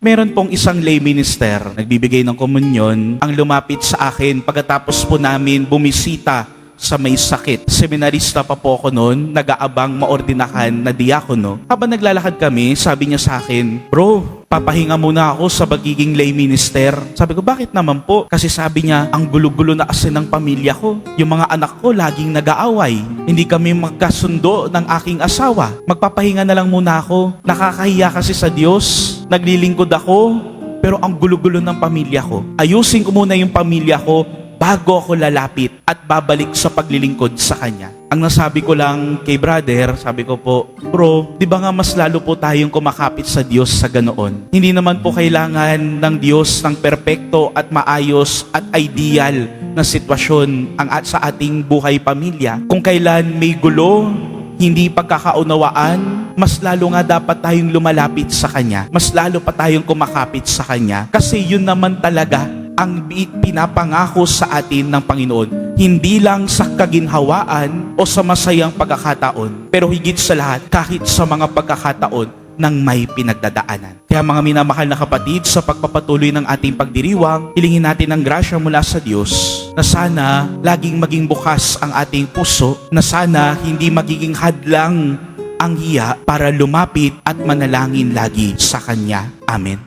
Meron pong isang lay minister, nagbibigay ng komunyon, ang lumapit sa akin pagkatapos po namin bumisita sa may sakit. Seminarista pa po ako noon, nag-aabang maordinahan na diakono. Habang naglalakad kami, sabi niya sa akin, "Bro, papahinga muna ako sa pagiging lay minister." Sabi ko, "Bakit naman po?" Kasi sabi niya, ang gulo-gulo na kasi ng pamilya ko. Yung mga anak ko laging nag-aaway. Hindi kami magkasundo ng aking asawa. Magpapahinga na lang muna ako. Nakakahiya kasi sa Diyos. Naglilingkod ako, pero ang gulo-gulo ng pamilya ko. Ayusin ko muna yung pamilya ko bago ako lalapit at babalik sa paglilingkod sa Kanya. Ang nasabi ko lang kay brother, sabi ko po, "Bro, di ba nga mas lalo po tayong kumakapit sa Diyos sa ganoon? Hindi naman po kailangan ng Diyos ng perpekto at maayos at ideal na sitwasyon sa ating buhay pamilya. Kung kailan may gulo, hindi pagkakaunawaan, mas lalo nga dapat tayong lumalapit sa Kanya. Mas lalo pa tayong kumakapit sa Kanya. Kasi yun naman talaga ang pinapangako sa atin ng Panginoon. Hindi lang sa kaginhawaan o sa masayang pagkakataon, pero higit sa lahat, kahit sa mga pagkakataon ng may pinagdadaanan. Kaya mga minamahal na kapatid, sa pagpapatuloy ng ating pagdiriwang, hilingin natin ang grasya mula sa Diyos na sana laging maging bukas ang ating puso, na sana hindi magiging hadlang ang hiya para lumapit at manalangin lagi sa Kanya. Amen.